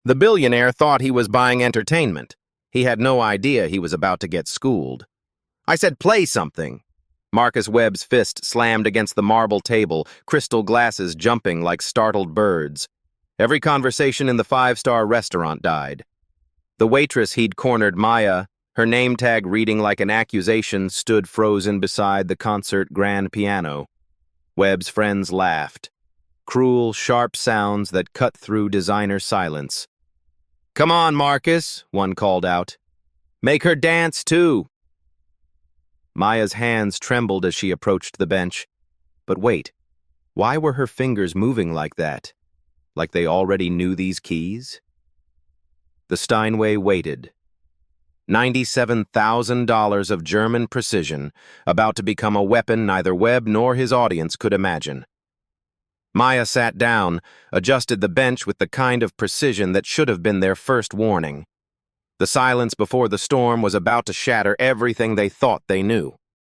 The billionaire thought he was buying entertainment. He had no idea he was about to get schooled. I said, play something. Marcus Webb's fist slammed against the marble table, crystal glasses jumping like startled birds. Every conversation in the five-star restaurant died. The waitress he'd cornered, Maya, her name tag reading like an accusation, stood frozen beside the concert grand piano. Webb's friends laughed. Cruel, sharp sounds that cut through designer silence. "Come on, Marcus," one called out. "Make her dance, too." Maya's hands trembled as she approached the bench. But wait, why were her fingers moving like that? Like they already knew these keys? The Steinway waited. $97,000 of German precision, about to become a weapon neither Webb nor his audience could imagine. Maya sat down, adjusted the bench with the kind of precision that should have been their first warning. The silence before the storm was about to shatter everything they thought they knew.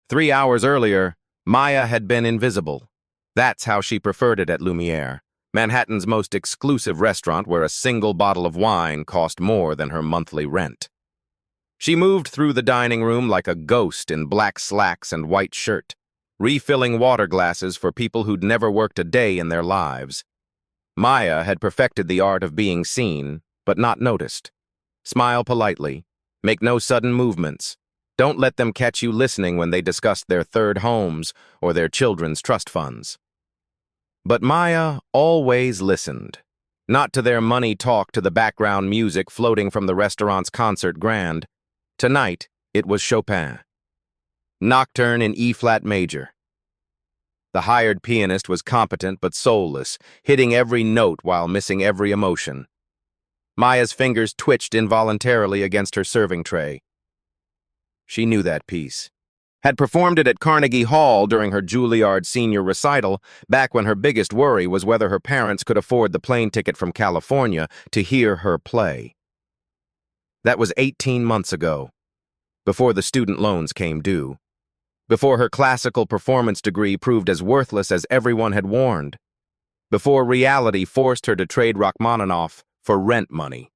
3 hours earlier, Maya had been invisible. That's how she preferred it at Lumiere, Manhattan's most exclusive restaurant where a single bottle of wine cost more than her monthly rent. She moved through the dining room like a ghost in black slacks and white shirt, refilling water glasses for people who'd never worked a day in their lives. Maya had perfected the art of being seen, but not noticed. Smile politely. Make no sudden movements. Don't let them catch you listening when they discuss their third homes or their children's trust funds. But Maya always listened. Not to their money talk, to the background music floating from the restaurant's concert grand. Tonight, it was Chopin. Nocturne in E-flat major. The hired pianist was competent but soulless, hitting every note while missing every emotion. Maya's fingers twitched involuntarily against her serving tray. She knew that piece. Had performed it at Carnegie Hall during her Juilliard senior recital, back when her biggest worry was whether her parents could afford the plane ticket from California to hear her play. That was 18 months ago, before the student loans came due. Before her classical performance degree proved as worthless as everyone had warned. Before reality forced her to trade Rachmaninoff for rent money.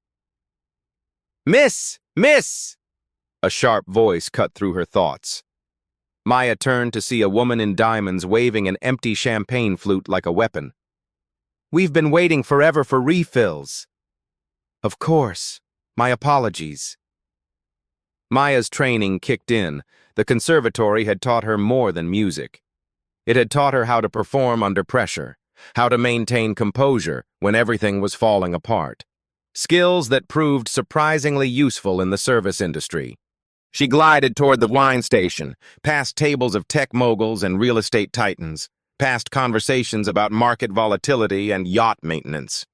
"Miss! Miss!" A sharp voice cut through her thoughts. Maya turned to see a woman in diamonds waving an empty champagne flute like a weapon. "We've been waiting forever for refills." "Of course. My apologies." Maya's training kicked in. The conservatory had taught her more than music. It had taught her how to perform under pressure, how to maintain composure when everything was falling apart. Skills that proved surprisingly useful in the service industry. She glided toward the wine station, past tables of tech moguls and real estate titans, past conversations about market volatility and yacht maintenance.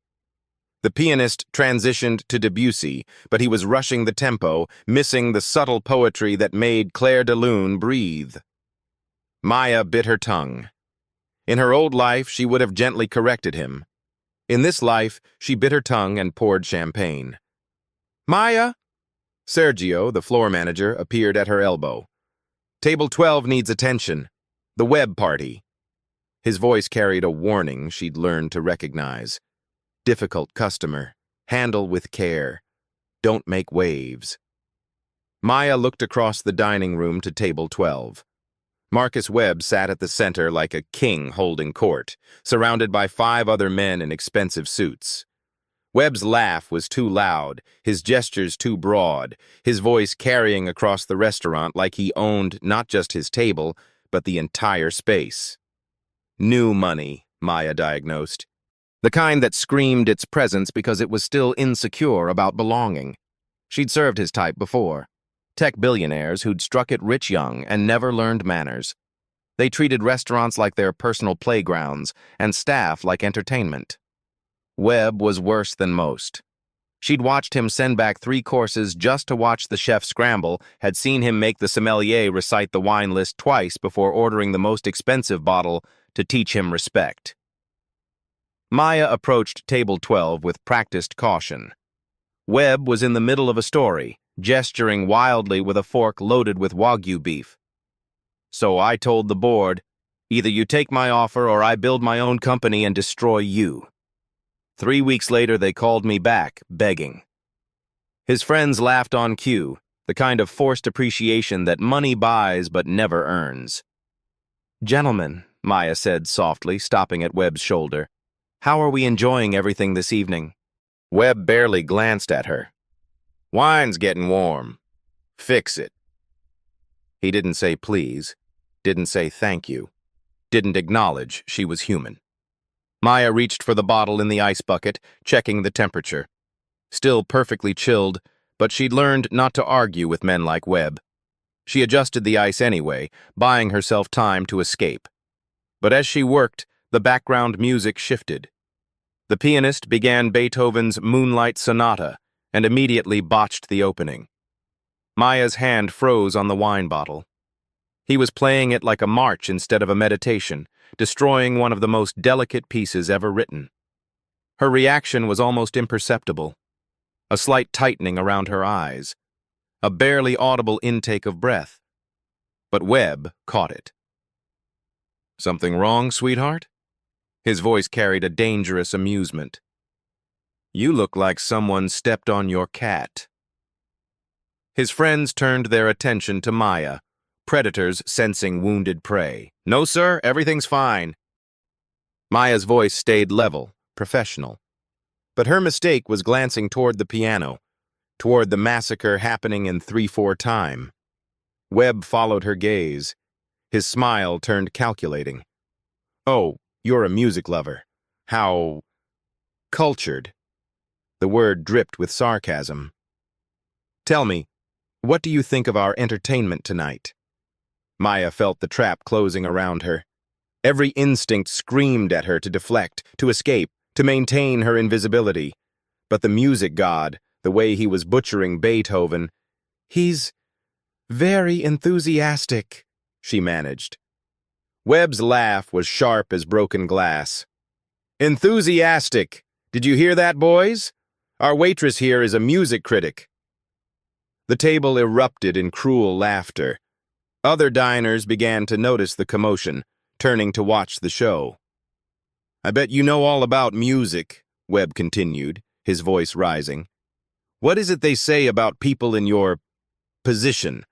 The pianist transitioned to Debussy, but he was rushing the tempo, missing the subtle poetry that made Clair de Lune breathe. Maya bit her tongue. In her old life, she would have gently corrected him. In this life, she bit her tongue and poured champagne. "Maya!" Sergio, the floor manager, appeared at her elbow. "Table 12 needs attention. The Webb party." His voice carried a warning she'd learned to recognize. Difficult customer. Handle with care. Don't make waves. Maya looked across the dining room to table 12. Marcus Webb sat at the center like a king holding court, surrounded by 5 other men in expensive suits. Webb's laugh was too loud, his gestures too broad, his voice carrying across the restaurant like he owned not just his table, but the entire space. New money, Maya diagnosed. The kind that screamed its presence because it was still insecure about belonging. She'd served his type before. Tech billionaires who'd struck it rich young and never learned manners. They treated restaurants like their personal playgrounds and staff like entertainment. Webb was worse than most. She'd watched him send back 3 courses just to watch the chef scramble, had seen him make the sommelier recite the wine list twice before ordering the most expensive bottle to teach him respect. Maya approached table 12 with practiced caution. Webb was in the middle of a story, gesturing wildly with a fork loaded with Wagyu beef. "So I told the board, either you take my offer or I build my own company and destroy you." 3 weeks later, they called me back, begging. His friends laughed on cue, the kind of forced appreciation that money buys but never earns. "Gentlemen," Maya said softly, stopping at Webb's shoulder, "how are we enjoying everything this evening?" Webb barely glanced at her. "Wine's getting warm. Fix it." He didn't say please, didn't say thank you, didn't acknowledge she was human. Maya reached for the bottle in the ice bucket, checking the temperature. Still perfectly chilled, but she'd learned not to argue with men like Webb. She adjusted the ice anyway, buying herself time to escape. But as she worked, the background music shifted. The pianist began Beethoven's Moonlight Sonata and immediately botched the opening. Maya's hand froze on the wine bottle. He was playing it like a march instead of a meditation, destroying one of the most delicate pieces ever written. Her reaction was almost imperceptible. A slight tightening around her eyes, a barely audible intake of breath. But Webb caught it. "Something wrong, sweetheart?" His voice carried a dangerous amusement. "You look like someone stepped on your cat." His friends turned their attention to Maya, predators sensing wounded prey. "No, sir, everything's fine." Maya's voice stayed level, professional. But her mistake was glancing toward the piano, toward the massacre happening in 3/4 time. Webb followed her gaze. His smile turned calculating. "Oh, you're a music lover. How cultured." The word dripped with sarcasm. "Tell me, what do you think of our entertainment tonight?" Maya felt the trap closing around her. Every instinct screamed at her to deflect, to escape, to maintain her invisibility. But the music god, the way he was butchering Beethoven, "He's very enthusiastic," she managed. Webb's laugh was sharp as broken glass. "Enthusiastic! Did you hear that, boys? Our waitress here is a music critic." The table erupted in cruel laughter. Other diners began to notice the commotion, turning to watch the show. "I bet you know all about music," Webb continued, his voice rising. "What is it they say about people in your position?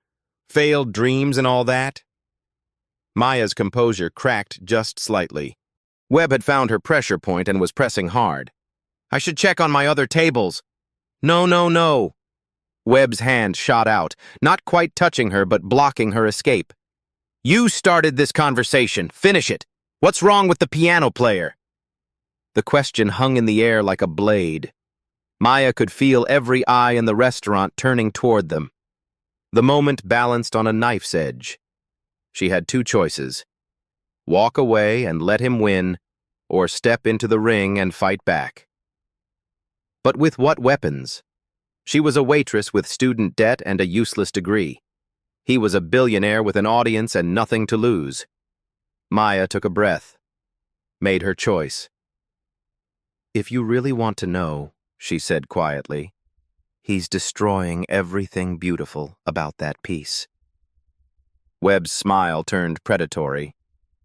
Failed dreams and all that?" Maya's composure cracked just slightly. Webb had found her pressure point and was pressing hard. "I should check on my other tables." "No, no, no." Webb's hand shot out, not quite touching her but blocking her escape. "You started this conversation. Finish it. What's wrong with the piano player?" The question hung in the air like a blade. Maya could feel every eye in the restaurant turning toward them. The moment balanced on a knife's edge. She had two choices: walk away and let him win, or step into the ring and fight back. But with what weapons? She was a waitress with student debt and a useless degree. He was a billionaire with an audience and nothing to lose. Maya took a breath, made her choice. "If you really want to know," she said quietly, "he's destroying everything beautiful about that piece." Webb's smile turned predatory.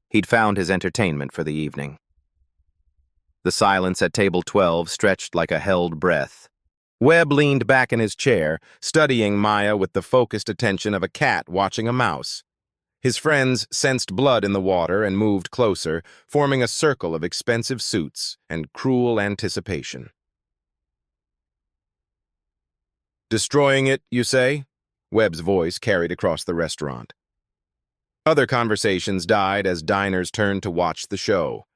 He'd found his entertainment for the evening. The silence at table 12 stretched like a held breath. Webb leaned back in his chair, studying Maya with the focused attention of a cat watching a mouse. His friends sensed blood in the water and moved closer, forming a circle of expensive suits and cruel anticipation. "Destroying it, you say?" Webb's voice carried across the restaurant. Other conversations died as diners turned to watch the show.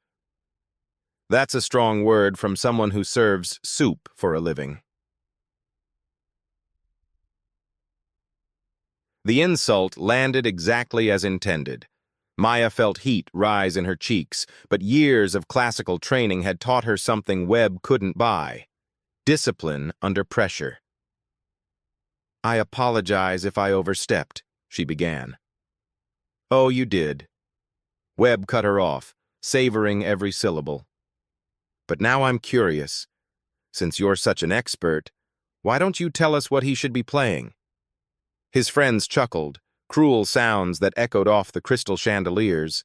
That's a strong word from someone who serves soup for a living. The insult landed exactly as intended. Maya felt heat rise in her cheeks, but years of classical training had taught her something Webb couldn't buy: discipline under pressure. "I apologize if I overstepped," she began. "Oh, you did." Webb cut her off, savoring every syllable. "But now I'm curious. Since you're such an expert, why don't you tell us what he should be playing?" His friends chuckled, cruel sounds that echoed off the crystal chandeliers.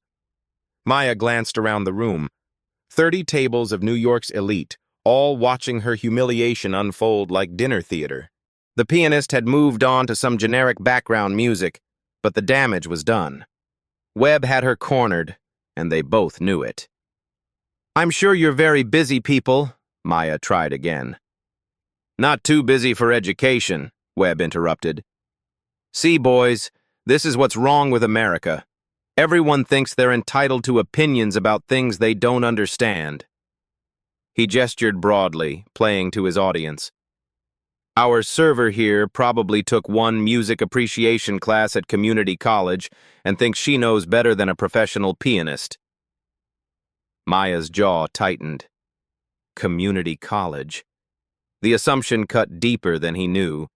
Maya glanced around the room. 30 tables of New York's elite, all watching her humiliation unfold like dinner theater. The pianist had moved on to some generic background music, but the damage was done. Webb had her cornered, and they both knew it. "I'm sure you're very busy people," Maya tried again. "Not too busy for education," Webb interrupted. "See, boys, this is what's wrong with America. Everyone thinks they're entitled to opinions about things they don't understand." He gestured broadly, playing to his audience. "Our server here probably took one music appreciation class at community college and thinks she knows better than a professional pianist." Maya's jaw tightened. Community college. The assumption cut deeper than he knew,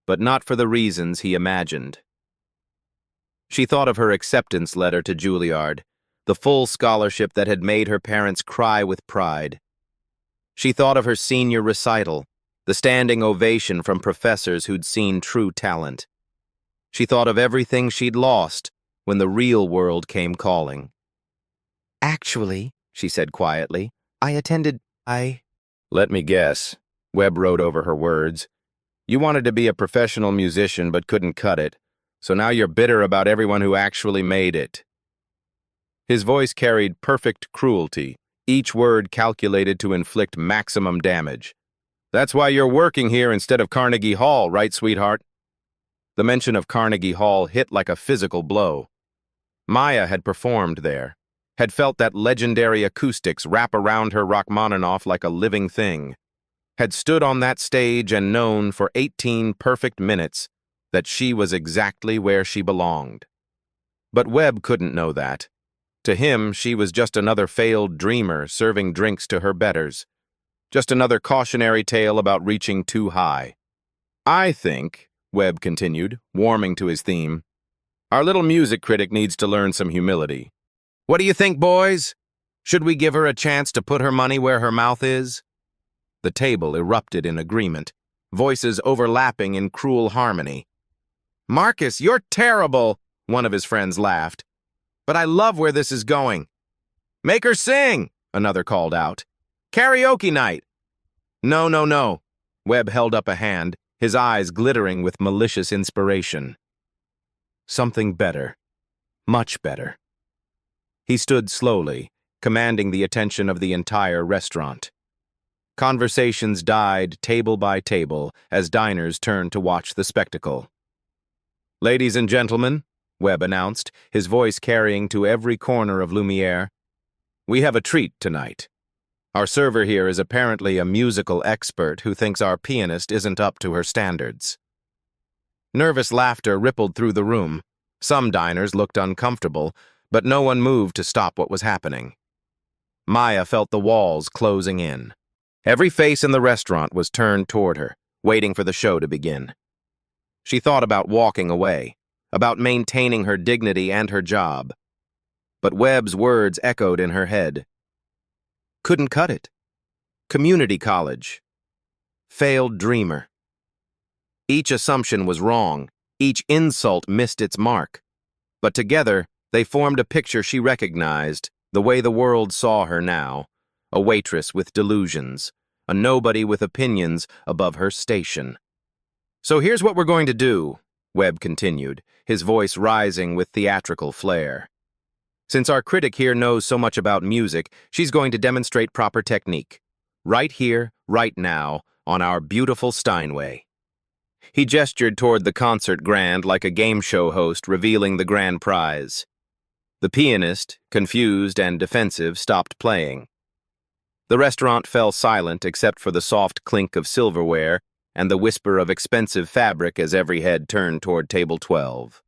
but not for the reasons he imagined. She thought of her acceptance letter to Juilliard, the full scholarship that had made her parents cry with pride. She thought of her senior recital, the standing ovation from professors who'd seen true talent. She thought of everything she'd lost when the real world came calling. "Actually," she said quietly, Let me guess," Webb wrote over her words. "You wanted to be a professional musician but couldn't cut it, so now you're bitter about everyone who actually made it." His voice carried perfect cruelty, each word calculated to inflict maximum damage. "That's why you're working here instead of Carnegie Hall, right, sweetheart?" The mention of Carnegie Hall hit like a physical blow. Maya had performed there, had felt that legendary acoustics wrap around her Rachmaninoff like a living thing, had stood on that stage and known for 18 perfect minutes that she was exactly where she belonged. But Webb couldn't know that. To him, she was just another failed dreamer serving drinks to her betters. Just another cautionary tale about reaching too high. "I think," Webb continued, warming to his theme, "our little music critic needs to learn some humility. What do you think, boys? Should we give her a chance to put her money where her mouth is?" The table erupted in agreement, voices overlapping in cruel harmony. "Marcus, you're terrible," one of his friends laughed. "But I love where this is going." "Make her sing," another called out. "Karaoke night." "No, no, no." Webb held up a hand, his eyes glittering with malicious inspiration. "Something better. Much better." He stood slowly, commanding the attention of the entire restaurant. Conversations died table by table as diners turned to watch the spectacle. "Ladies and gentlemen," Webb announced, his voice carrying to every corner of Lumiere, "we have a treat tonight. Our server here is apparently a musical expert who thinks our pianist isn't up to her standards." Nervous laughter rippled through the room. Some diners looked uncomfortable, but no one moved to stop what was happening. Maya felt the walls closing in. Every face in the restaurant was turned toward her, waiting for the show to begin. She thought about walking away, about maintaining her dignity and her job. But Webb's words echoed in her head. Couldn't cut it. Community college. Failed dreamer. Each assumption was wrong. Each insult missed its mark. But together, they formed a picture she recognized, the way the world saw her now. A waitress with delusions. A nobody with opinions above her station. "So here's what we're going to do," Webb continued, his voice rising with theatrical flair. "Since our critic here knows so much about music, she's going to demonstrate proper technique. Right here, right now, on our beautiful Steinway." He gestured toward the concert grand like a game show host revealing the grand prize. The pianist, confused and defensive, stopped playing. The restaurant fell silent except for the soft clink of silverware and the whisper of expensive fabric as every head turned toward table 12.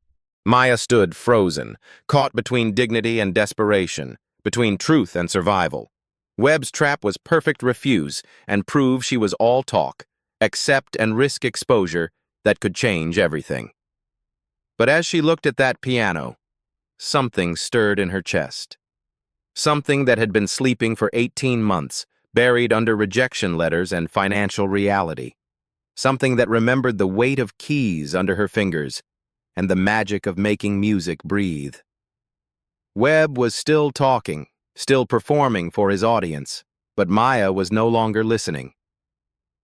Maya stood frozen, caught between dignity and desperation, between truth and survival. Webb's trap was perfect refuse and prove she was all talk, accept and risk exposure that could change everything. But as she looked at that piano, something stirred in her chest. Something that had been sleeping for 18 months, buried under rejection letters and financial reality. Something that remembered the weight of keys under her fingers and the magic of making music breathe. Webb was still talking, still performing for his audience, But Maya was no longer listening.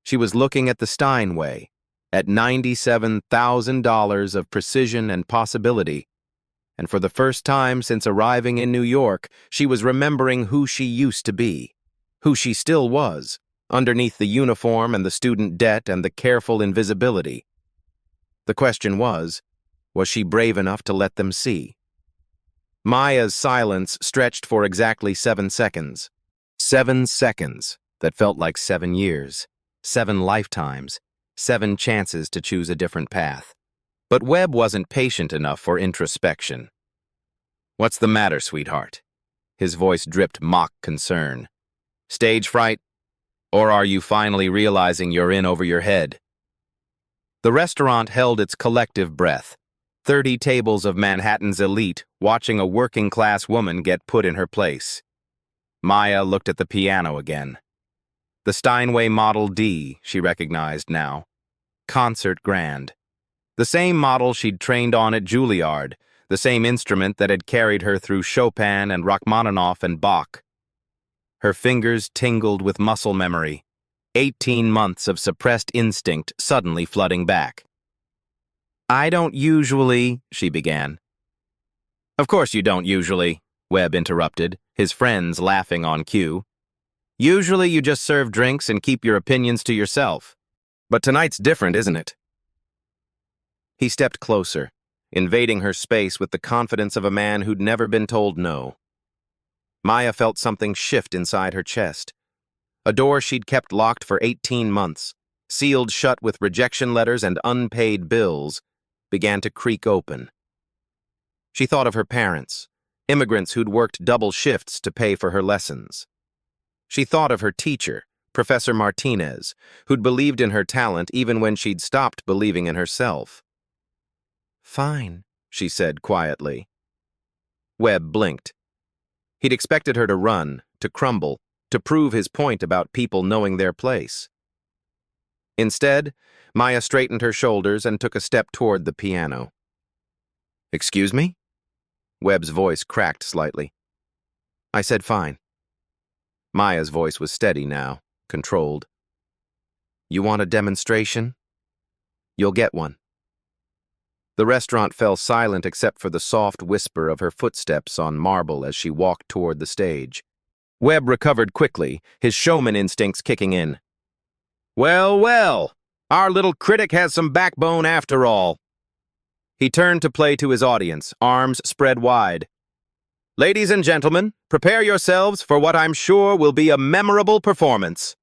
She was looking at the Steinway, at $97,000 of precision and possibility, and for the first time since arriving in New York, she was remembering who she used to be, who she still was, underneath the uniform and the student debt and the careful invisibility. The question was she brave enough to let them see? Maya's silence stretched for exactly 7 seconds. 7 seconds that felt like 7 years, 7 lifetimes, 7 chances to choose a different path. But Webb wasn't patient enough for introspection. "What's the matter, sweetheart?" His voice dripped mock concern. "Stage fright? Or are you finally realizing you're in over your head?" The restaurant held its collective breath. 30 tables of Manhattan's elite watching a working-class woman get put in her place. Maya looked at the piano again. The Steinway Model D, she recognized now. Concert Grand. The same model she'd trained on at Juilliard, the same instrument that had carried her through Chopin and Rachmaninoff and Bach. Her fingers tingled with muscle memory, 18 months of suppressed instinct suddenly flooding back. "I don't usually," she began. "Of course you don't usually," Webb interrupted, his friends laughing on cue. "Usually you just serve drinks and keep your opinions to yourself. But tonight's different, isn't it?" He stepped closer, invading her space with the confidence of a man who'd never been told no. Maya felt something shift inside her chest. A door she'd kept locked for 18 months, sealed shut with rejection letters and unpaid bills, began to creak open. She thought of her parents, immigrants who'd worked double shifts to pay for her lessons. She thought of her teacher, Professor Martinez, who'd believed in her talent even when she'd stopped believing in herself. "Fine," she said quietly. Webb blinked. He'd expected her to run, to crumble, to prove his point about people knowing their place. Instead, Maya straightened her shoulders and took a step toward the piano. "Excuse me?" Webb's voice cracked slightly. "I said fine." Maya's voice was steady now, controlled. "You want a demonstration? You'll get one." The restaurant fell silent except for the soft whisper of her footsteps on marble as she walked toward the stage. Webb recovered quickly, his showman instincts kicking in. "Well, well, our little critic has some backbone after all." He turned to play to his audience, arms spread wide. "Ladies and gentlemen, prepare yourselves for what I'm sure will be a memorable performance."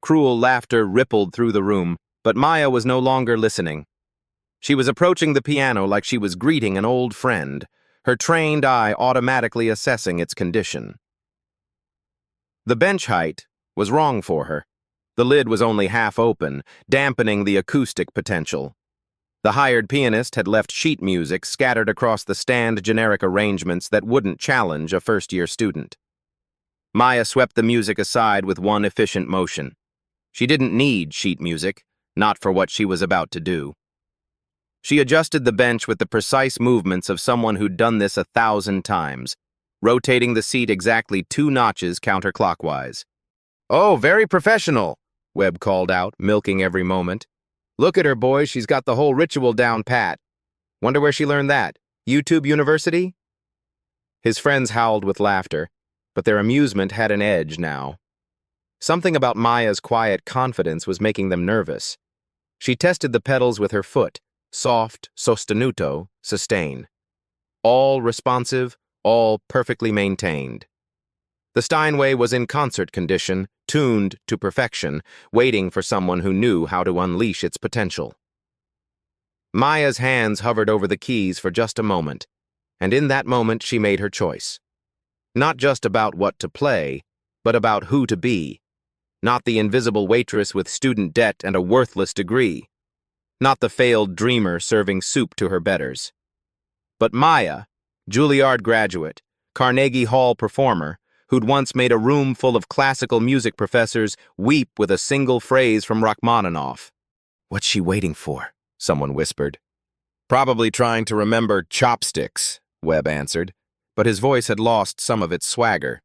Cruel laughter rippled through the room, but Maya was no longer listening. She was approaching the piano like she was greeting an old friend, her trained eye automatically assessing its condition. The bench height was wrong for her. The lid was only half open, dampening the acoustic potential. The hired pianist had left sheet music scattered across the stand generic arrangements that wouldn't challenge a first-year student. Maya swept the music aside with one efficient motion. She didn't need sheet music, not for what she was about to do. She adjusted the bench with the precise movements of someone who'd done this 1,000 times, rotating the seat exactly 2 notches counterclockwise. "Oh, very professional," Webb called out, milking every moment. "Look at her, boys, she's got the whole ritual down pat. Wonder where she learned that? YouTube University?" His friends howled with laughter, but their amusement had an edge now. Something about Maya's quiet confidence was making them nervous. She tested the pedals with her foot, soft, sostenuto, sustain. All responsive, all perfectly maintained. The Steinway was in concert condition, tuned to perfection, waiting for someone who knew how to unleash its potential. Maya's hands hovered over the keys for just a moment, and in that moment she made her choice. Not just about what to play, but about who to be. Not the invisible waitress with student debt and a worthless degree. Not the failed dreamer serving soup to her betters. But Maya, Juilliard graduate, Carnegie Hall performer, who'd once made a room full of classical music professors weep with a single phrase from Rachmaninoff. "What's she waiting for?" someone whispered. "Probably trying to remember chopsticks," Webb answered, but his voice had lost some of its swagger.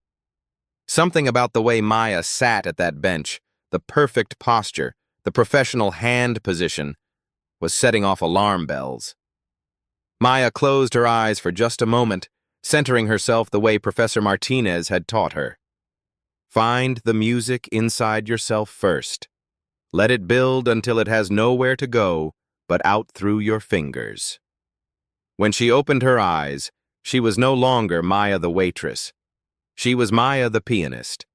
Something about the way Maya sat at that bench, the perfect posture, the professional hand position, was setting off alarm bells. Maya closed her eyes for just a moment, centering herself the way Professor Martinez had taught her. Find the music inside yourself first. Let it build until it has nowhere to go but out through your fingers. When she opened her eyes, she was no longer Maya the waitress. She was Maya the pianist.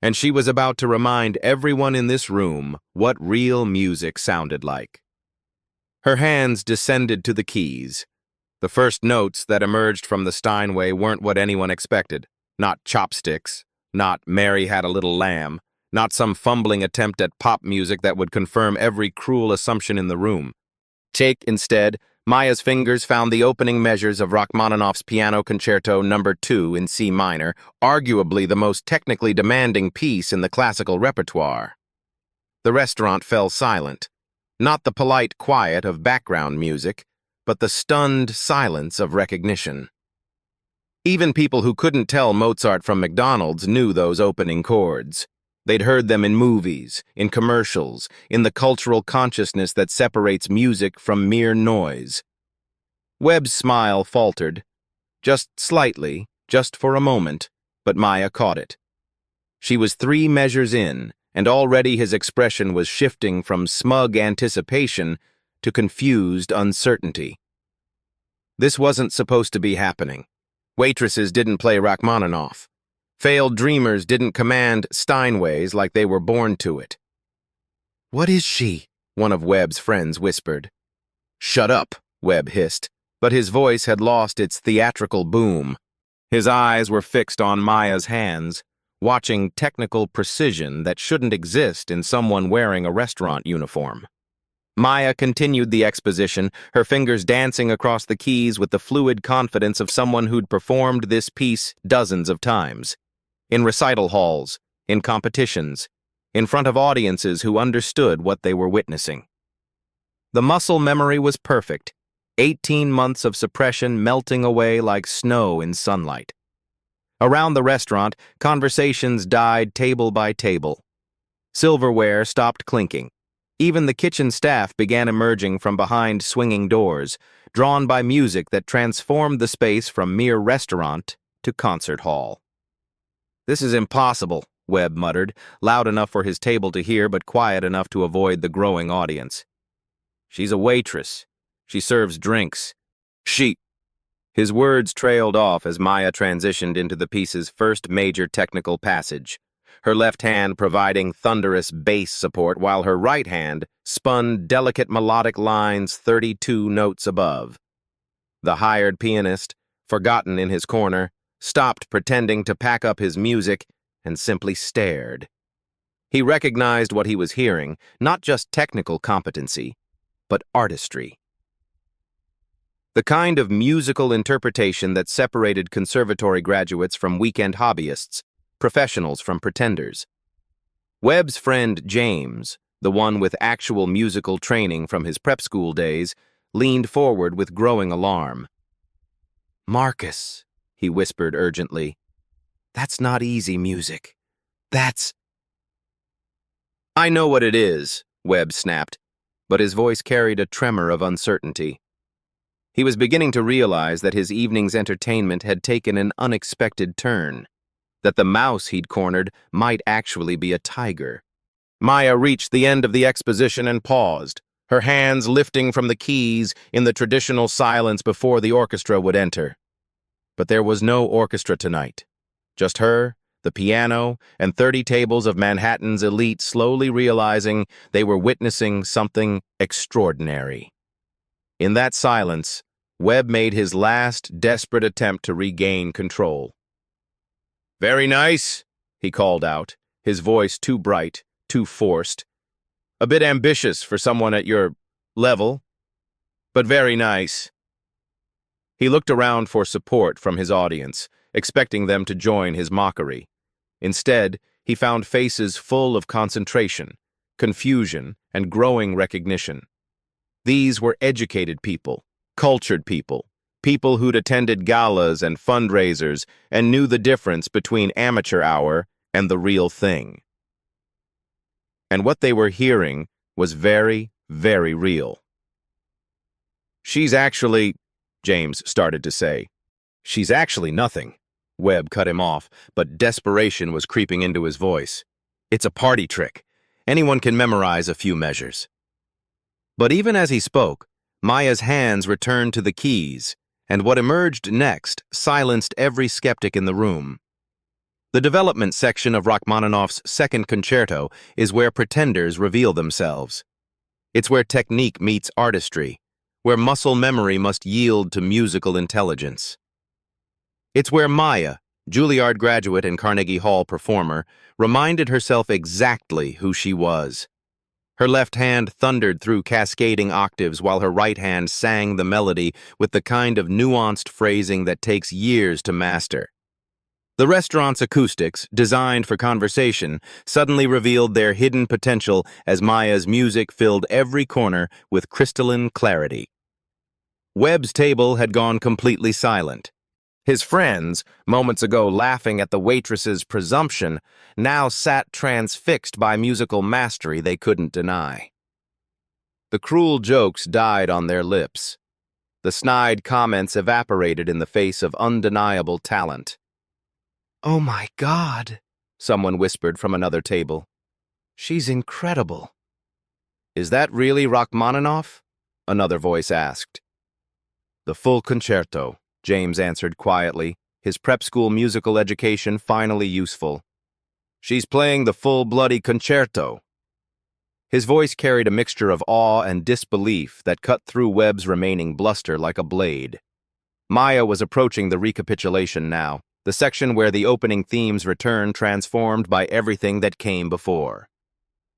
And she was about to remind everyone in this room what real music sounded like. Her hands descended to the keys. The first notes that emerged from the Steinway weren't what anyone expected. Not chopsticks, not Mary Had a Little Lamb, not some fumbling attempt at pop music that would confirm every cruel assumption in the room. Instead, Maya's fingers found the opening measures of Rachmaninoff's Piano Concerto No. 2 in C minor, arguably the most technically demanding piece in the classical repertoire. The restaurant fell silent. Not the polite quiet of background music, but the stunned silence of recognition. Even people who couldn't tell Mozart from McDonald's knew those opening chords. They'd heard them in movies, in commercials, in the cultural consciousness that separates music from mere noise. Webb's smile faltered. Just slightly, just for a moment, but Maya caught it. She was 3 measures in, and already his expression was shifting from smug anticipation to confused uncertainty. This wasn't supposed to be happening. Waitresses didn't play Rachmaninoff. Failed dreamers didn't command Steinways like they were born to it. "What is she?" one of Webb's friends whispered. "Shut up," Webb hissed, but his voice had lost its theatrical boom. His eyes were fixed on Maya's hands, watching technical precision that shouldn't exist in someone wearing a restaurant uniform. Maya continued the exposition, her fingers dancing across the keys with the fluid confidence of someone who'd performed this piece dozens of times. In recital halls, in competitions, in front of audiences who understood what they were witnessing. The muscle memory was perfect, 18 months of suppression melting away like snow in sunlight. Around the restaurant, conversations died table by table. Silverware stopped clinking. Even the kitchen staff began emerging from behind swinging doors, drawn by music that transformed the space from mere restaurant to concert hall. "This is impossible," Webb muttered, loud enough for his table to hear but quiet enough to avoid the growing audience. "She's a waitress. She serves drinks. His words trailed off as Maya transitioned into the piece's first major technical passage, her left hand providing thunderous bass support while her right hand spun delicate melodic lines 32 notes above. The hired pianist, forgotten in his corner, stopped pretending to pack up his music and simply stared. He recognized what he was hearing, not just technical competency, but artistry. The kind of musical interpretation that separated conservatory graduates from weekend hobbyists, professionals from pretenders. Webb's friend James, the one with actual musical training from his prep school days, leaned forward with growing alarm. "Marcus," he whispered urgently, "that's not easy music. That's—" "I know what it is," Webb snapped, but his voice carried a tremor of uncertainty. He was beginning to realize that his evening's entertainment had taken an unexpected turn, that the mouse he'd cornered might actually be a tiger. Maya reached the end of the exposition and paused, her hands lifting from the keys in the traditional silence before the orchestra would enter. But there was no orchestra tonight. Just her, the piano, and 30 tables of Manhattan's elite slowly realizing they were witnessing something extraordinary. In that silence, Webb made his last desperate attempt to regain control. "Very nice," he called out, his voice too bright, too forced. "A bit ambitious for someone at your level, but very nice." He looked around for support from his audience, expecting them to join his mockery. Instead, he found faces full of concentration, confusion, and growing recognition. These were educated people, cultured people people who'd attended galas and fundraisers and knew the difference between amateur hour and the real thing. And what they were hearing was very, very real. "She's actually," James started to say. "She's actually nothing." Webb cut him off, but desperation was creeping into his voice. "It's a party trick. Anyone can memorize a few measures." But even as he spoke, Maya's hands returned to the keys, and what emerged next silenced every skeptic in the room. The development section of Rachmaninoff's Second Concerto is where pretenders reveal themselves. It's where technique meets artistry, where muscle memory must yield to musical intelligence. It's where Maya, Juilliard graduate and Carnegie Hall performer, reminded herself exactly who she was. Her left hand thundered through cascading octaves while her right hand sang the melody with the kind of nuanced phrasing that takes years to master. The restaurant's acoustics, designed for conversation, suddenly revealed their hidden potential as Maya's music filled every corner with crystalline clarity. Webb's table had gone completely silent. His friends, moments ago laughing at the waitress's presumption, now sat transfixed by musical mastery they couldn't deny. The cruel jokes died on their lips. The snide comments evaporated in the face of undeniable talent. "Oh my God," someone whispered from another table. "She's incredible." "Is that really Rachmaninoff?" another voice asked. "The full concerto," James answered quietly, his prep school musical education finally useful. "She's playing the full bloody concerto." His voice carried a mixture of awe and disbelief that cut through Webb's remaining bluster like a blade. Maya was approaching the recapitulation now, the section where the opening themes return transformed by everything that came before.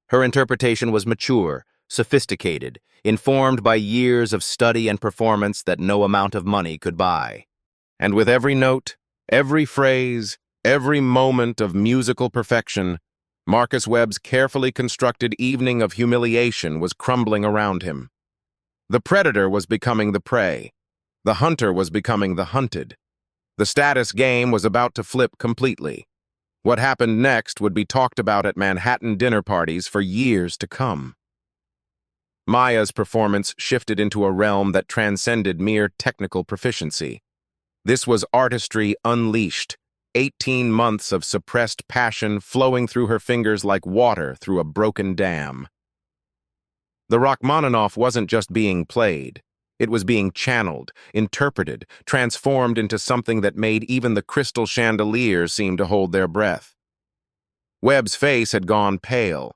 Her interpretation was mature, sophisticated, informed by years of study and performance that no amount of money could buy. And with every note, every phrase, every moment of musical perfection, Marcus Webb's carefully constructed evening of humiliation was crumbling around him. The predator was becoming the prey. The hunter was becoming the hunted. The status game was about to flip completely. What happened next would be talked about at Manhattan dinner parties for years to come. Maya's performance shifted into a realm that transcended mere technical proficiency. This was artistry unleashed, 18 months of suppressed passion flowing through her fingers like water through a broken dam. The Rachmaninoff wasn't just being played. It was being channeled, interpreted, transformed into something that made even the crystal chandeliers seem to hold their breath. Webb's face had gone pale.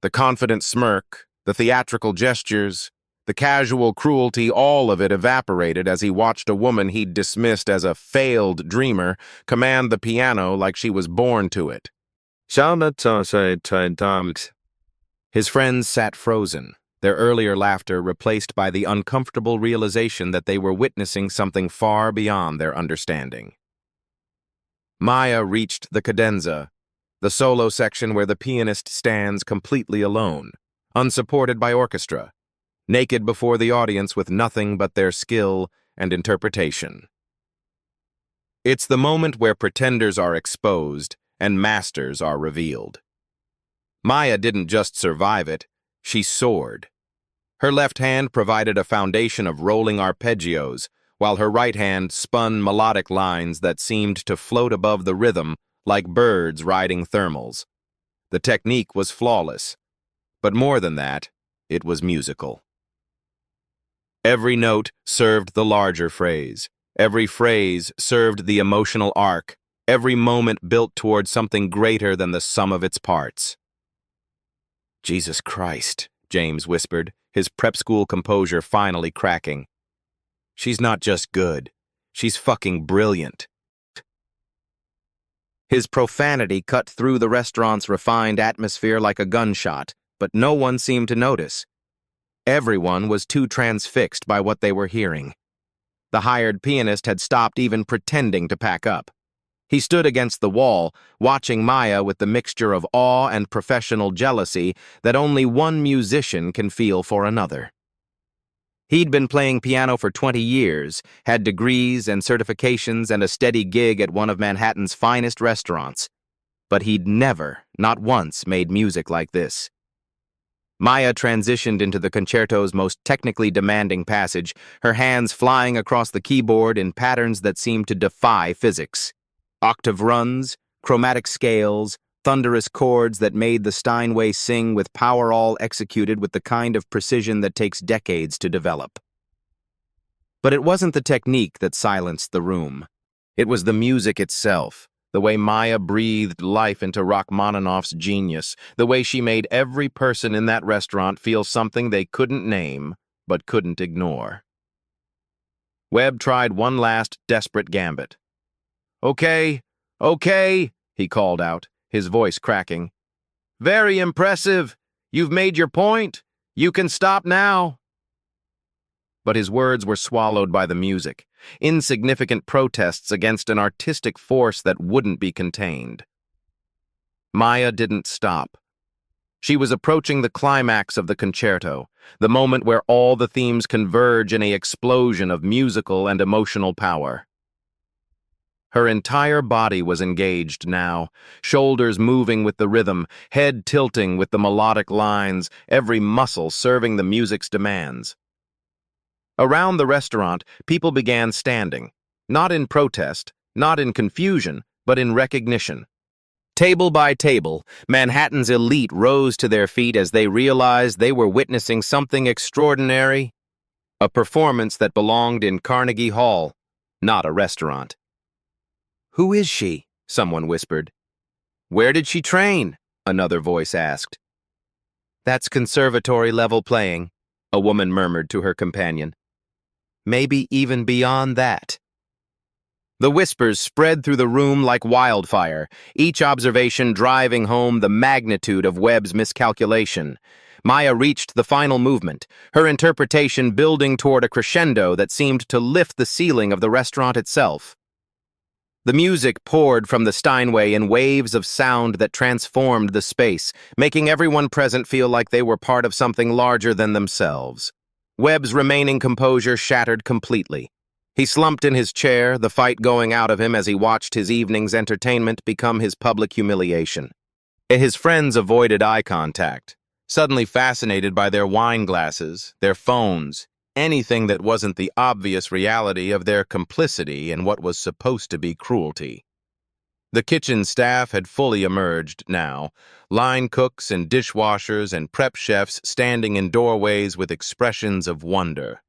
The confident smirk, the theatrical gestures, the casual cruelty, all of it evaporated as he watched a woman he'd dismissed as a failed dreamer command the piano like she was born to it. His friends sat frozen, their earlier laughter replaced by the uncomfortable realization that they were witnessing something far beyond their understanding. Maya reached the cadenza, the solo section where the pianist stands completely alone, unsupported by orchestra, naked before the audience with nothing but their skill and interpretation. It's the moment where pretenders are exposed and masters are revealed. Maya didn't just survive it, she soared. Her left hand provided a foundation of rolling arpeggios, while her right hand spun melodic lines that seemed to float above the rhythm like birds riding thermals. The technique was flawless, but more than that, it was musical. Every note served the larger phrase. Every phrase served the emotional arc. Every moment built toward something greater than the sum of its parts. "Jesus Christ," James whispered, his prep school composure finally cracking. "She's not just good. She's fucking brilliant." His profanity cut through the restaurant's refined atmosphere like a gunshot, but no one seemed to notice. Everyone was too transfixed by what they were hearing. The hired pianist had stopped even pretending to pack up. He stood against the wall, watching Maya with the mixture of awe and professional jealousy that only one musician can feel for another. He'd been playing piano for 20 years, had degrees and certifications and a steady gig at one of Manhattan's finest restaurants. But he'd never, not once, made music like this. Maya transitioned into the concerto's most technically demanding passage, her hands flying across the keyboard in patterns that seemed to defy physics. Octave runs, chromatic scales, thunderous chords that made the Steinway sing with power, all executed with the kind of precision that takes decades to develop. But it wasn't the technique that silenced the room. It was the music itself. The way Maya breathed life into Rachmaninoff's genius, the way she made every person in that restaurant feel something they couldn't name, but couldn't ignore. Webb tried one last desperate gambit. "Okay, okay," he called out, his voice cracking. "Very impressive. You've made your point. You can stop now." But his words were swallowed by the music, insignificant protests against an artistic force that wouldn't be contained. Maya didn't stop. She was approaching the climax of the concerto, the moment where all the themes converge in an explosion of musical and emotional power. Her entire body was engaged now, shoulders moving with the rhythm, head tilting with the melodic lines, every muscle serving the music's demands. Around the restaurant, people began standing, not in protest, not in confusion, but in recognition. Table by table, Manhattan's elite rose to their feet as they realized they were witnessing something extraordinary, a performance that belonged in Carnegie Hall, not a restaurant. "Who is she?" someone whispered. "Where did she train?" another voice asked. "That's conservatory-level playing," a woman murmured to her companion. "Maybe even beyond that." The whispers spread through the room like wildfire, each observation driving home the magnitude of Webb's miscalculation. Maya reached the final movement, her interpretation building toward a crescendo that seemed to lift the ceiling of the restaurant itself. The music poured from the Steinway in waves of sound that transformed the space, making everyone present feel like they were part of something larger than themselves. Webb's remaining composure shattered completely. He slumped in his chair, the fight going out of him as he watched his evening's entertainment become his public humiliation. His friends avoided eye contact, suddenly fascinated by their wine glasses, their phones, anything that wasn't the obvious reality of their complicity in what was supposed to be cruelty. The kitchen staff had fully emerged now, line cooks and dishwashers and prep chefs standing in doorways with expressions of wonder.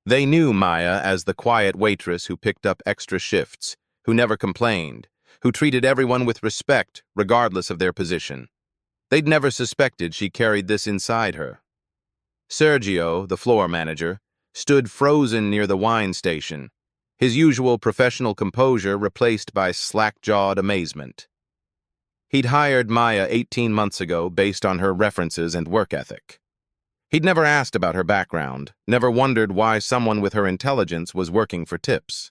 They knew Maya as the quiet waitress who picked up extra shifts, who never complained, who treated everyone with respect, regardless of their position. They'd never suspected she carried this inside her. Sergio, the floor manager, stood frozen near the wine station, his usual professional composure replaced by slack-jawed amazement. He'd hired Maya 18 months ago based on her references and work ethic. He'd never asked about her background, never wondered why someone with her intelligence was working for tips.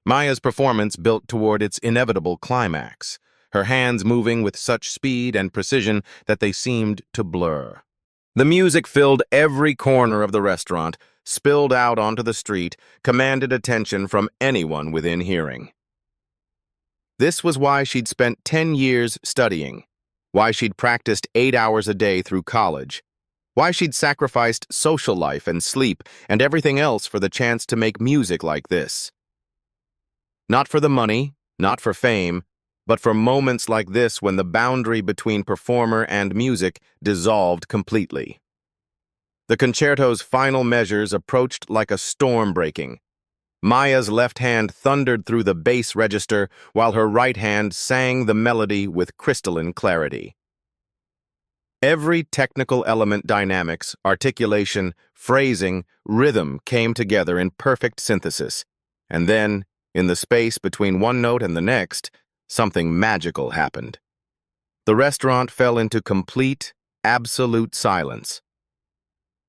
Maya's performance built toward its inevitable climax, her hands moving with such speed and precision that they seemed to blur. The music filled every corner of the restaurant, spilled out onto the street, commanded attention from anyone within hearing. This was why she'd spent 10 years studying, why she'd practiced 8 hours a day through college, why she'd sacrificed social life and sleep and everything else for the chance to make music like this. Not for the money, not for fame, but for moments like this when the boundary between performer and music dissolved completely. The concerto's final measures approached like a storm breaking. Maya's left hand thundered through the bass register while her right hand sang the melody with crystalline clarity. Every technical element, dynamics, articulation, phrasing, rhythm came together in perfect synthesis. And then, in the space between one note and the next, something magical happened. The restaurant fell into complete, absolute silence.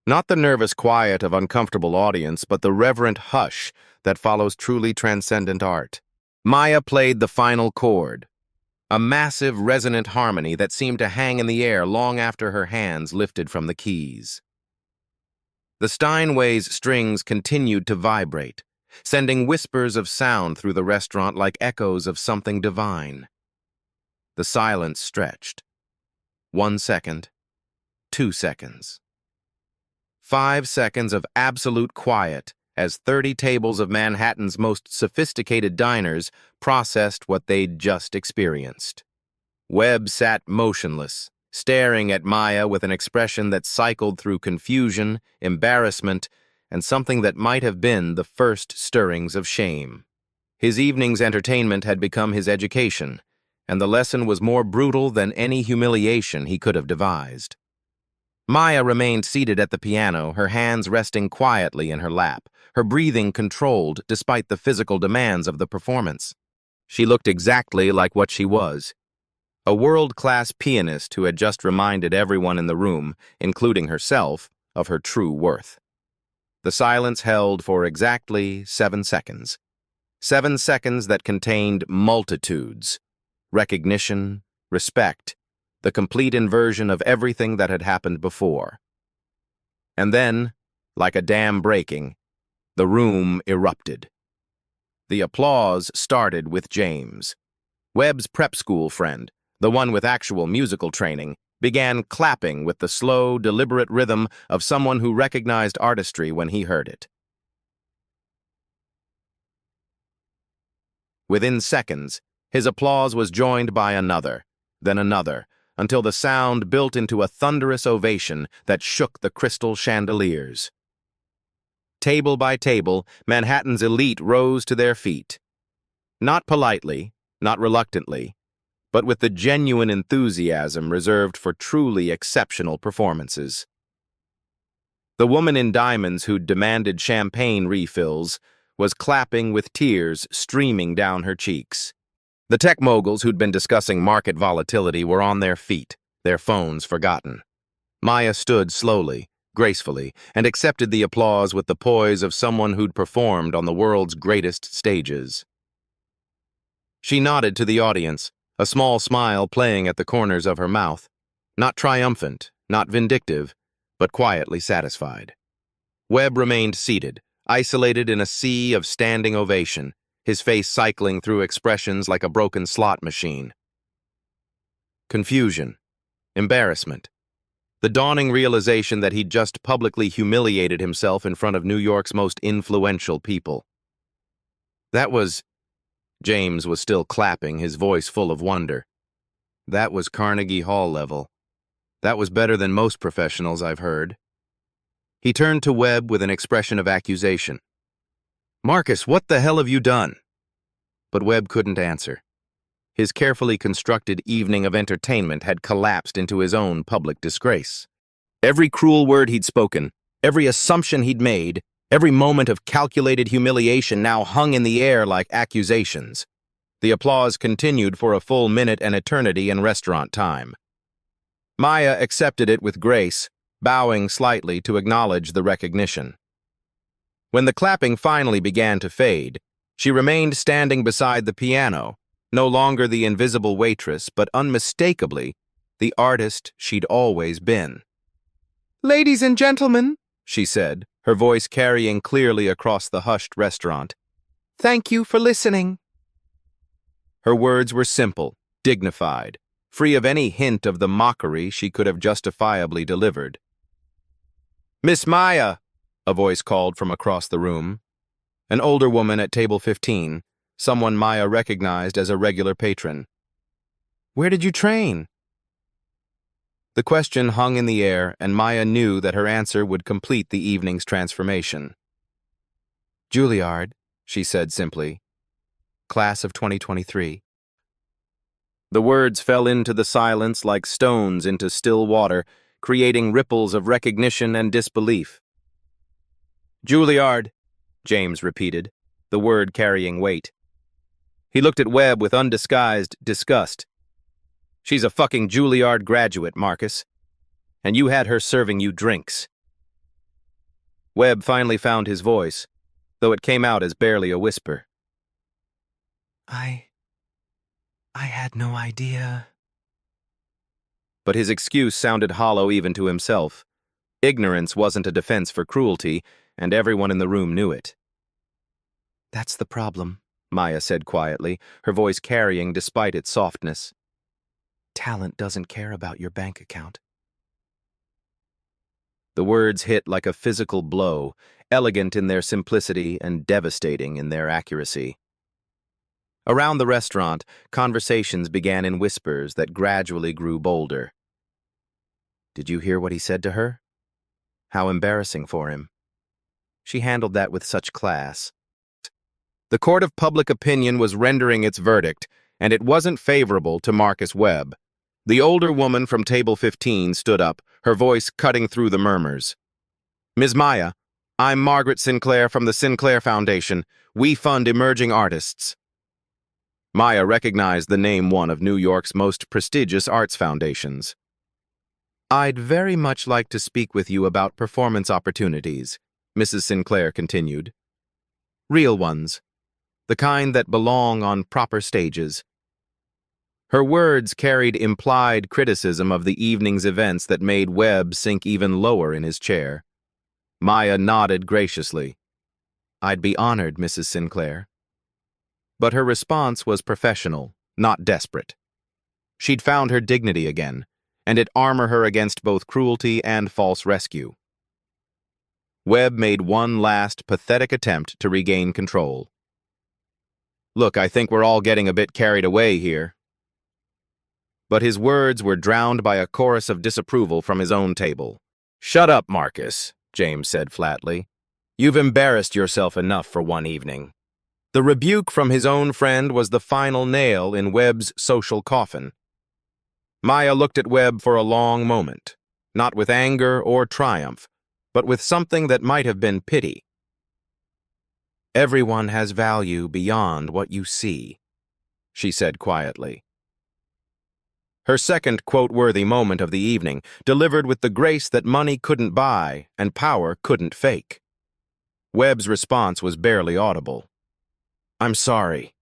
Not the nervous quiet of uncomfortable audience, but the reverent hush that follows truly transcendent art. Maya played the final chord, a massive, resonant harmony that seemed to hang in the air long after her hands lifted from the keys. The Steinway's strings continued to vibrate, sending whispers of sound through the restaurant like echoes of something divine. The silence stretched. 1 second, 2 seconds. 5 seconds of absolute quiet as 30 tables of Manhattan's most sophisticated diners processed what they'd just experienced. Webb sat motionless, staring at Maya with an expression that cycled through confusion, embarrassment, and something that might have been the first stirrings of shame. His evening's entertainment had become his education, and the lesson was more brutal than any humiliation he could have devised. Maya remained seated at the piano, her hands resting quietly in her lap, her breathing controlled despite the physical demands of the performance. She looked exactly like what she was, a world-class pianist who had just reminded everyone in the room, including herself, of her true worth. The silence held for exactly 7 seconds. 7 seconds that contained multitudes, recognition, respect, the complete inversion of everything that had happened before. And then, like a dam breaking, the room erupted. The applause started with James. Webb's prep school friend, the one with actual musical training, began clapping with the slow, deliberate rhythm of someone who recognized artistry when he heard it. Within seconds, his applause was joined by another, then another, until the sound built into a thunderous ovation that shook the crystal chandeliers. Table by table, Manhattan's elite rose to their feet. Not politely, not reluctantly, but with the genuine enthusiasm reserved for truly exceptional performances. The woman in diamonds who'd demanded champagne refills was clapping with tears streaming down her cheeks. The tech moguls who'd been discussing market volatility were on their feet, their phones forgotten. Maya stood slowly, gracefully, and accepted the applause with the poise of someone who'd performed on the world's greatest stages. She nodded to the audience, a small smile playing at the corners of her mouth, not triumphant, not vindictive, but quietly satisfied. Webb remained seated, isolated in a sea of standing ovation, his face cycling through expressions like a broken slot machine. Confusion, embarrassment, the dawning realization that he'd just publicly humiliated himself in front of New York's most influential people. James was still clapping, his voice full of wonder. That was Carnegie Hall level. That was better than most professionals I've heard. He turned to Webb with an expression of accusation. "Marcus, what the hell have you done?" But Webb couldn't answer. His carefully constructed evening of entertainment had collapsed into his own public disgrace. Every cruel word he'd spoken, every assumption he'd made, every moment of calculated humiliation now hung in the air like accusations. The applause continued for a full minute and eternity in restaurant time. Maya accepted it with grace, bowing slightly to acknowledge the recognition. When the clapping finally began to fade, she remained standing beside the piano, no longer the invisible waitress, but unmistakably the artist she'd always been. "Ladies and gentlemen," she said, her voice carrying clearly across the hushed restaurant, "thank you for listening." Her words were simple, dignified, free of any hint of the mockery she could have justifiably delivered. "Miss Maya," a voice called from across the room. An older woman at table 15, someone Maya recognized as a regular patron. "Where did you train?" The question hung in the air, and Maya knew that her answer would complete the evening's transformation. "Juilliard," she said simply. "Class of 2023. The words fell into the silence like stones into still water, creating ripples of recognition and disbelief. "Juilliard," James repeated, the word carrying weight. He looked at Webb with undisguised disgust. "She's a fucking Juilliard graduate, Marcus. And you had her serving you drinks." Webb finally found his voice, though it came out as barely a whisper. I had no idea." But his excuse sounded hollow even to himself. Ignorance wasn't a defense for cruelty, and everyone in the room knew it. "That's the problem," Maya said quietly, her voice carrying despite its softness. "Talent doesn't care about your bank account." The words hit like a physical blow, elegant in their simplicity and devastating in their accuracy. Around the restaurant, conversations began in whispers that gradually grew bolder. "Did you hear what he said to her? How embarrassing for him. She handled that with such class." The court of public opinion was rendering its verdict, and it wasn't favorable to Marcus Webb. The older woman from table 15 stood up, her voice cutting through the murmurs. "Ms. Maya, I'm Margaret Sinclair from the Sinclair Foundation. We fund emerging artists." Maya recognized the name one of New York's most prestigious arts foundations. "I'd very much like to speak with you about performance opportunities," Mrs. Sinclair continued. "Real ones. The kind that belong on proper stages." Her words carried implied criticism of the evening's events that made Webb sink even lower in his chair. Maya nodded graciously. "I'd be honored, Mrs. Sinclair." But her response was professional, not desperate. She'd found her dignity again, and it armored her against both cruelty and false rescue. Webb made one last pathetic attempt to regain control. "Look, I think we're all getting a bit carried away here." But his words were drowned by a chorus of disapproval from his own table. "Shut up, Marcus," James said flatly. "You've embarrassed yourself enough for one evening." The rebuke from his own friend was the final nail in Webb's social coffin. Maya looked at Webb for a long moment, not with anger or triumph, but with something that might have been pity. "Everyone has value beyond what you see," she said quietly. Her second quote-worthy moment of the evening, delivered with the grace that money couldn't buy and power couldn't fake. Webb's response was barely audible. "I'm sorry."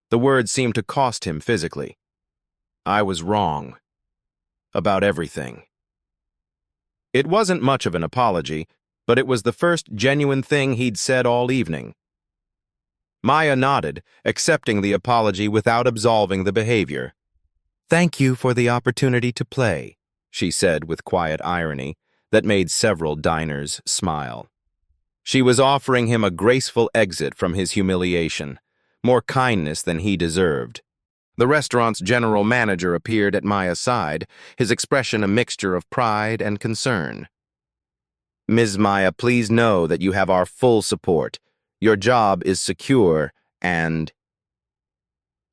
The words seemed to cost him physically. "I was wrong. About everything." It wasn't much of an apology, but it was the first genuine thing he'd said all evening. Maya nodded, accepting the apology without absolving the behavior. "Thank you for the opportunity to play," she said with quiet irony that made several diners smile. She was offering him a graceful exit from his humiliation, more kindness than he deserved. The restaurant's general manager appeared at Maya's side, his expression a mixture of pride and concern. "Ms. Maya, please know that you have our full support. Your job is secure and—"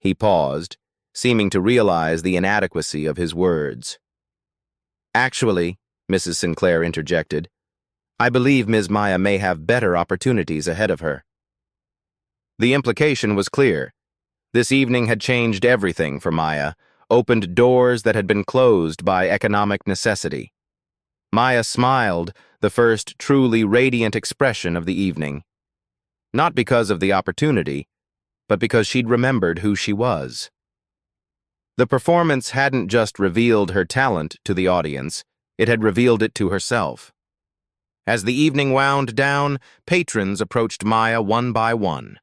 He paused, seeming to realize the inadequacy of his words. "Actually," Mrs. Sinclair interjected, "I believe Ms. Maya may have better opportunities ahead of her." The implication was clear. This evening had changed everything for Maya, opened doors that had been closed by economic necessity. Maya smiled, the first truly radiant expression of the evening. Not because of the opportunity, but because she'd remembered who she was. The performance hadn't just revealed her talent to the audience, it had revealed it to herself. As the evening wound down, patrons approached Maya one by one.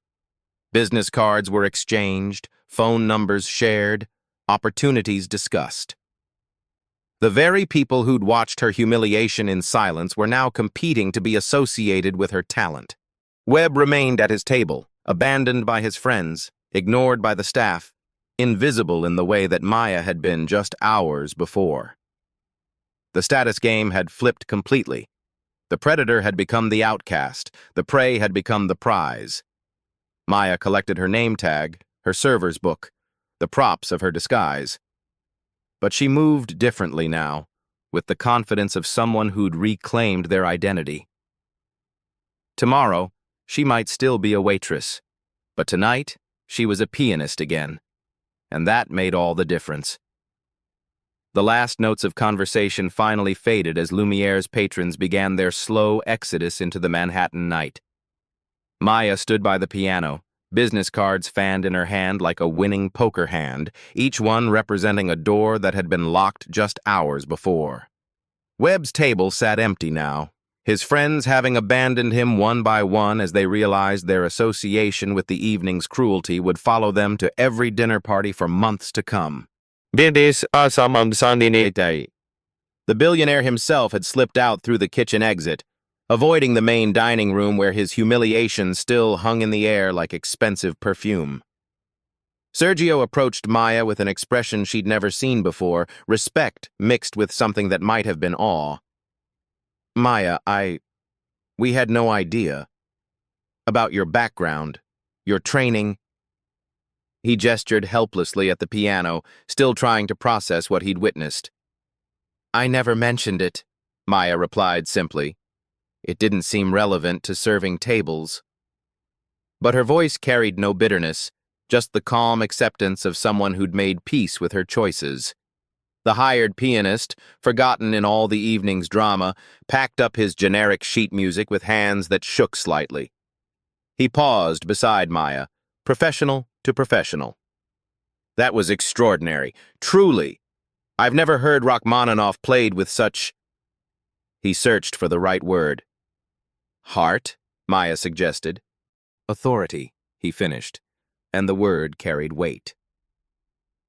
Business cards were exchanged, phone numbers shared, opportunities discussed. The very people who'd watched her humiliation in silence were now competing to be associated with her talent. Webb remained at his table, abandoned by his friends, ignored by the staff, invisible in the way that Maya had been just hours before. The status game had flipped completely. The predator had become the outcast, the prey had become the prize. Maya collected her name tag, her server's book, the props of her disguise. But she moved differently now, with the confidence of someone who'd reclaimed their identity. Tomorrow, she might still be a waitress, but tonight, she was a pianist again, and that made all the difference. The last notes of conversation finally faded as Lumiere's patrons began their slow exodus into the Manhattan night. Maya stood by the piano, business cards fanned in her hand like a winning poker hand, each one representing a door that had been locked just hours before. Webb's table sat empty now, his friends having abandoned him one by one as they realized their association with the evening's cruelty would follow them to every dinner party for months to come. The billionaire himself had slipped out through the kitchen exit, avoiding the main dining room where his humiliation still hung in the air like expensive perfume. Sergio approached Maya with an expression she'd never seen before, respect mixed with something that might have been awe. Maya, we had no idea about your background, your training. He gestured helplessly at the piano, still trying to process what he'd witnessed. I never mentioned it, Maya replied simply. It didn't seem relevant to serving tables. But her voice carried no bitterness, just the calm acceptance of someone who'd made peace with her choices. The hired pianist, forgotten in all the evening's drama, packed up his generic sheet music with hands that shook slightly. He paused beside Maya, professional to professional. That was extraordinary, truly. I've never heard Rachmaninoff played with such... He searched for the right word. Heart, Maya suggested. Authority, he finished, and the word carried weight.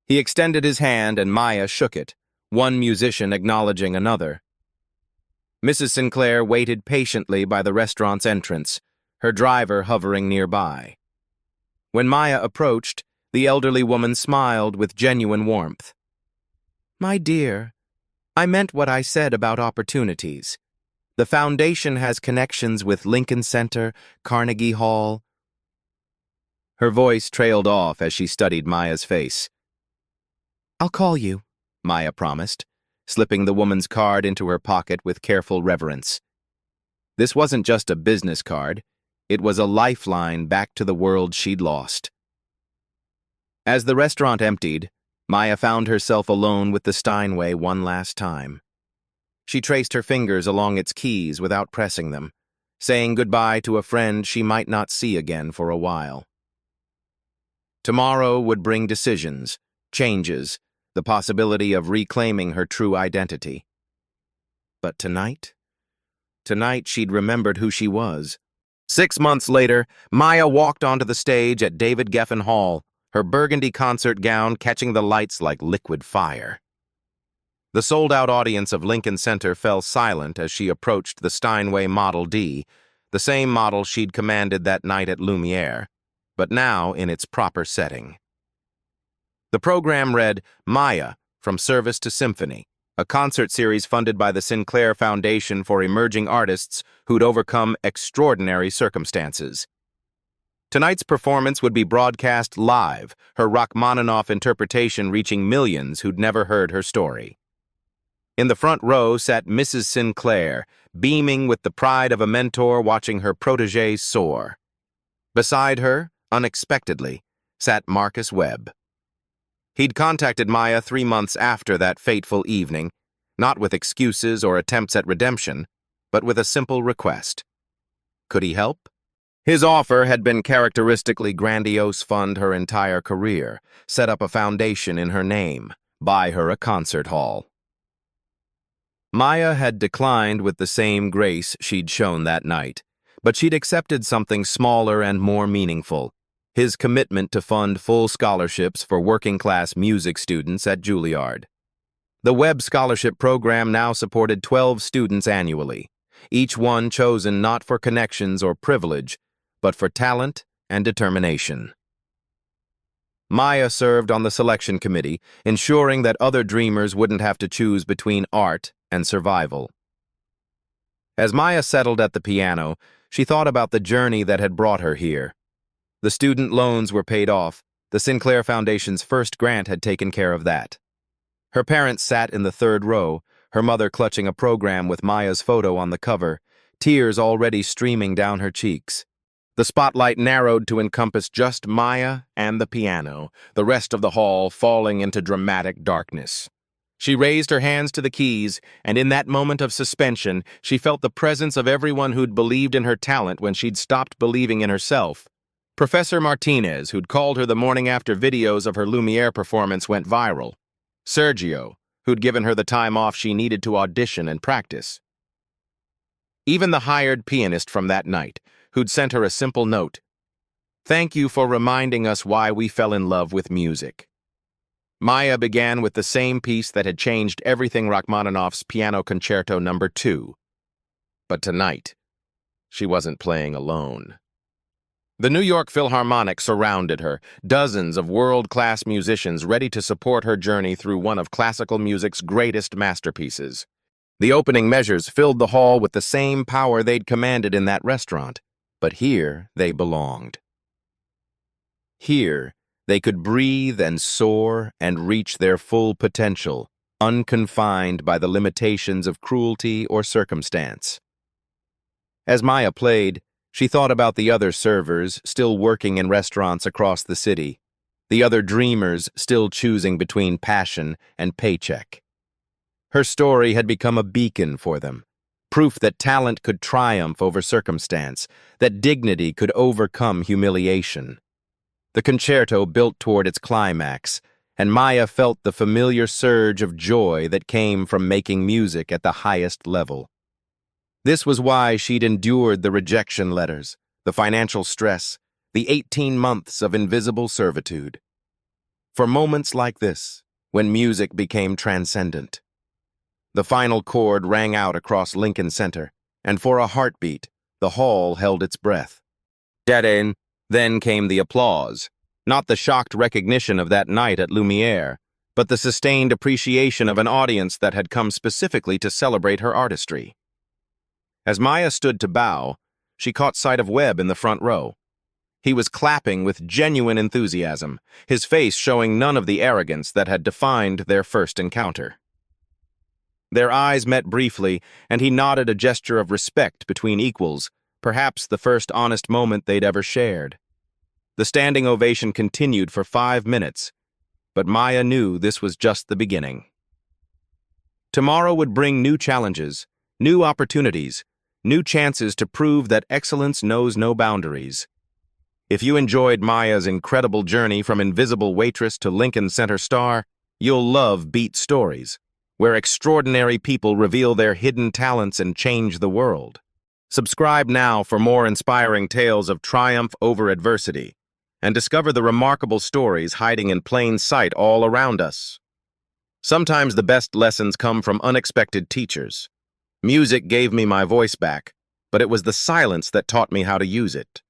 He extended his hand and Maya shook it, one musician acknowledging another. Mrs. Sinclair waited patiently by the restaurant's entrance, her driver hovering nearby. When Maya approached, the elderly woman smiled with genuine warmth. My dear, I meant what I said about opportunities. The foundation has connections with Lincoln Center, Carnegie Hall. Her voice trailed off as she studied Maya's face. I'll call you, Maya promised, slipping the woman's card into her pocket with careful reverence. This wasn't just a business card. It was a lifeline back to the world she'd lost. As the restaurant emptied, Maya found herself alone with the Steinway one last time. She traced her fingers along its keys without pressing them, saying goodbye to a friend she might not see again for a while. Tomorrow would bring decisions, changes, the possibility of reclaiming her true identity. But tonight she'd remembered who she was. 6 months later, Maya walked onto the stage at David Geffen Hall, her burgundy concert gown catching the lights like liquid fire. The sold-out audience of Lincoln Center fell silent as she approached the Steinway Model D, the same model she'd commanded that night at Lumiere, but now in its proper setting. The program read Maya, From Service to Symphony, a concert series funded by the Sinclair Foundation for emerging artists who'd overcome extraordinary circumstances. Tonight's performance would be broadcast live, her Rachmaninoff interpretation reaching millions who'd never heard her story. In the front row sat Mrs. Sinclair, beaming with the pride of a mentor watching her protégé soar. Beside her, unexpectedly, sat Marcus Webb. He'd contacted Maya 3 months after that fateful evening, not with excuses or attempts at redemption, but with a simple request. Could he help? His offer had been characteristically grandiose: fund her entire career, set up a foundation in her name, buy her a concert hall. Maya had declined with the same grace she'd shown that night, but she'd accepted something smaller and more meaningful: his commitment to fund full scholarships for working-class music students at Juilliard. The Webb Scholarship Program now supported 12 students annually, each one chosen not for connections or privilege, but for talent and determination. Maya served on the selection committee, ensuring that other dreamers wouldn't have to choose between art and survival. As Maya settled at the piano, she thought about the journey that had brought her here. The student loans were paid off. The Sinclair Foundation's first grant had taken care of that. Her parents sat in the third row, her mother clutching a program with Maya's photo on the cover, tears already streaming down her cheeks. The spotlight narrowed to encompass just Maya and the piano, the rest of the hall falling into dramatic darkness. She raised her hands to the keys, and in that moment of suspension, she felt the presence of everyone who'd believed in her talent when she'd stopped believing in herself. Professor Martinez, who'd called her the morning after videos of her Lumiere performance went viral. Sergio, who'd given her the time off she needed to audition and practice. Even the hired pianist from that night, who'd sent her a simple note, "Thank you for reminding us why we fell in love with music." Maya began with the same piece that had changed everything, Rachmaninoff's Piano Concerto No. 2. But tonight, she wasn't playing alone. The New York Philharmonic surrounded her, dozens of world-class musicians ready to support her journey through one of classical music's greatest masterpieces. The opening measures filled the hall with the same power they'd commanded in that restaurant, but here they belonged. Here, they could breathe and soar and reach their full potential, unconfined by the limitations of cruelty or circumstance. As Maya played, she thought about the other servers still working in restaurants across the city, the other dreamers still choosing between passion and paycheck. Her story had become a beacon for them, proof that talent could triumph over circumstance, that dignity could overcome humiliation. The concerto built toward its climax, and Maya felt the familiar surge of joy that came from making music at the highest level. This was why she'd endured the rejection letters, the financial stress, the 18 months of invisible servitude. For moments like this, when music became transcendent. The final chord rang out across Lincoln Center, and for a heartbeat, the hall held its breath. Then came the applause, not the shocked recognition of that night at Lumiere, but the sustained appreciation of an audience that had come specifically to celebrate her artistry. As Maya stood to bow, she caught sight of Webb in the front row. He was clapping with genuine enthusiasm, his face showing none of the arrogance that had defined their first encounter. Their eyes met briefly, and he nodded a gesture of respect between equals, perhaps the first honest moment they'd ever shared. The standing ovation continued for 5 minutes, but Maya knew this was just the beginning. Tomorrow would bring new challenges, new opportunities, new chances to prove that excellence knows no boundaries. If you enjoyed Maya's incredible journey from invisible waitress to Lincoln Center star, you'll love Beat Stories, where extraordinary people reveal their hidden talents and change the world. Subscribe now for more inspiring tales of triumph over adversity, and discover the remarkable stories hiding in plain sight all around us. Sometimes the best lessons come from unexpected teachers. Music gave me my voice back, but it was the silence that taught me how to use it.